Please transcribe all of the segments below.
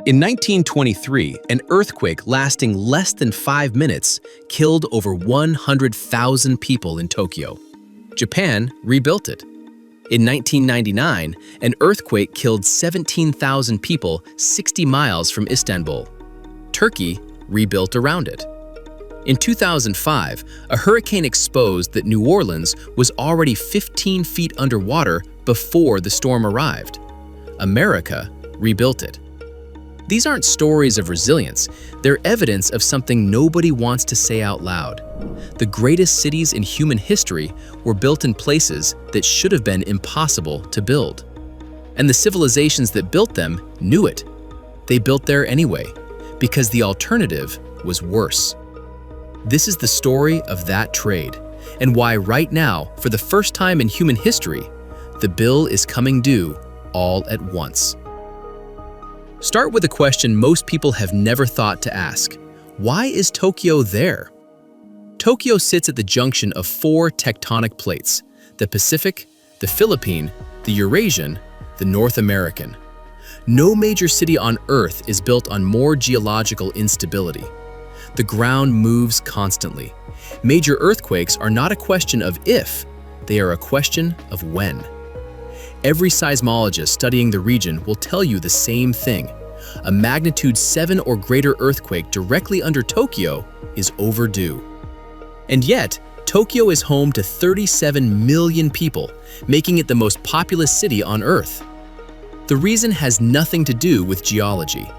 In 1923, an earthquake lasting less than 5 minutes killed over 100,000 people in Tokyo. Japan rebuilt it. In 1999, an earthquake killed 17,000 people 60 miles from Istanbul. Turkey rebuilt around it. In 2005, a hurricane exposed that New Orleans was already 15 feet underwater before the storm arrived. America rebuilt it. These aren't stories of resilience, they're evidence of something nobody wants to say out loud. The greatest cities in human history were built in places that should have been impossible to build. And the civilizations that built them knew it. They built there anyway, because the alternative was worse. This is the story of that trade, and why right now, for the first time in human history, the bill is coming due all at once. Start with a question most people have never thought to ask. Why is Tokyo there? Tokyo sits at the junction of 4 tectonic plates: the Pacific, the Philippine, the Eurasian, the North American. No major city on Earth is built on more geological instability. The ground moves constantly. Major earthquakes are not a question of if, they are a question of when. Every seismologist studying the region will tell you the same thing. A magnitude 7 or greater earthquake directly under Tokyo is overdue. And yet, Tokyo is home to 37 million people, making it the most populous city on Earth. The reason has nothing to do with geology.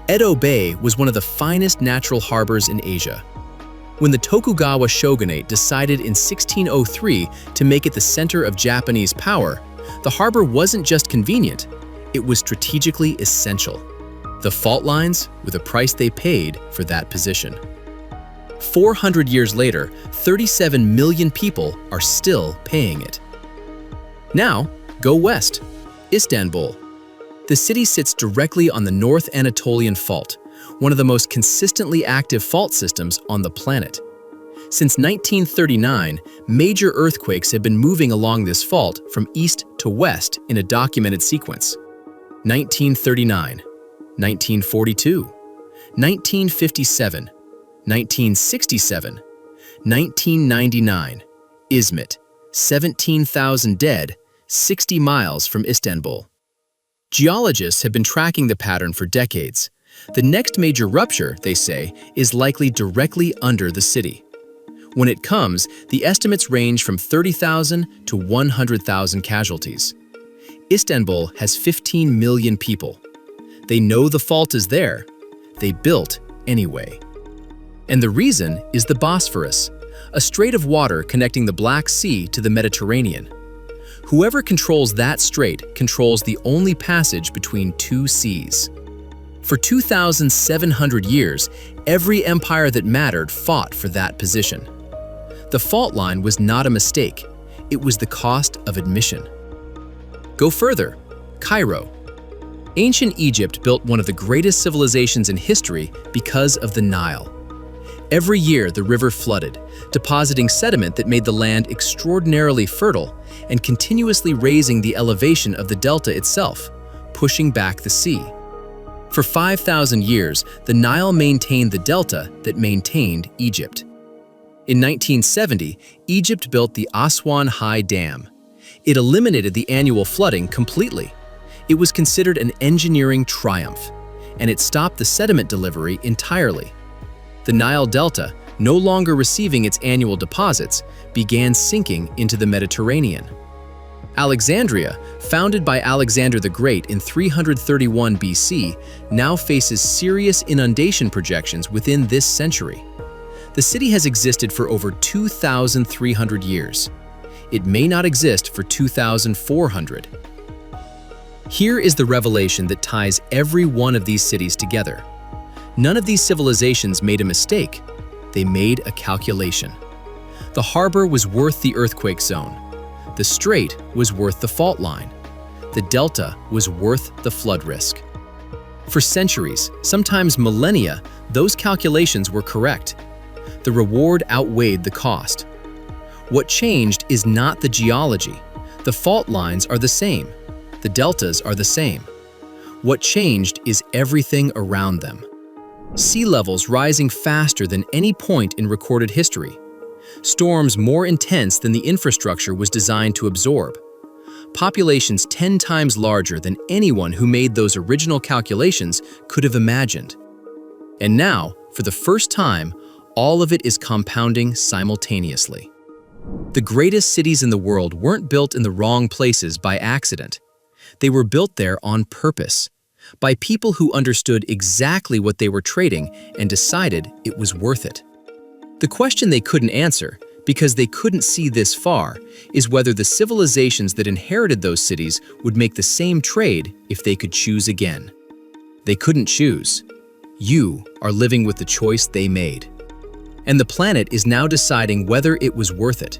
Edo Bay was one of the finest natural harbors in Asia. When the Tokugawa shogunate decided in 1603 to make it the center of Japanese power, the harbor wasn't just convenient, it was strategically essential. The fault lines were the price they paid for that position. 400 years later, 37 million people are still paying it. Now, go west. Istanbul. The city sits directly on the North Anatolian Fault, one of the most consistently active fault systems on the planet. Since 1939, major earthquakes have been moving along this fault from east to west in a documented sequence. 1939, 1942, 1957, 1967, 1999, Izmit, 17,000 dead, 60 miles from Istanbul. Geologists have been tracking the pattern for decades. The next major rupture, they say, is likely directly under the city. When it comes, the estimates range from 30,000 to 100,000 casualties. Istanbul has 15 million people. They know the fault is there. They built anyway. And the reason is the Bosphorus, a strait of water connecting the Black Sea to the Mediterranean. Whoever controls that strait controls the only passage between 2 seas. For 2,700 years, every empire that mattered fought for that position. The fault line was not a mistake, it was the cost of admission. Go further, Cairo. Ancient Egypt built one of the greatest civilizations in history because of the Nile. Every year, the river flooded, depositing sediment that made the land extraordinarily fertile and continuously raising the elevation of the delta itself, pushing back the sea. For 5,000 years, the Nile maintained the delta that maintained Egypt. In 1970, Egypt built the Aswan High Dam. It eliminated the annual flooding completely. It was considered an engineering triumph, and it stopped the sediment delivery entirely. The Nile Delta, no longer receiving its annual deposits, began sinking into the Mediterranean. Alexandria, founded by Alexander the Great in 331 BC, now faces serious inundation projections within this century. The city has existed for over 2,300 years. It may not exist for 2,400. Here is the revelation that ties every one of these cities together. None of these civilizations made a mistake. They made a calculation. The harbor was worth the earthquake zone. The strait was worth the fault line. The delta was worth the flood risk. For centuries, sometimes millennia, those calculations were correct. The reward outweighed the cost. What changed is not the geology. The fault lines are the same. The deltas are the same. What changed is everything around them. Sea levels rising faster than any point in recorded history. Storms more intense than the infrastructure was designed to absorb. Populations 10 times larger than anyone who made those original calculations could have imagined. And now, for the first time, all of it is compounding simultaneously. The greatest cities in the world weren't built in the wrong places by accident. They were built there on purpose, by people who understood exactly what they were trading and decided it was worth it. The question they couldn't answer, because they couldn't see this far, is whether the civilizations that inherited those cities would make the same trade if they could choose again. They couldn't choose. You are living with the choice they made. And the planet is now deciding whether it was worth it.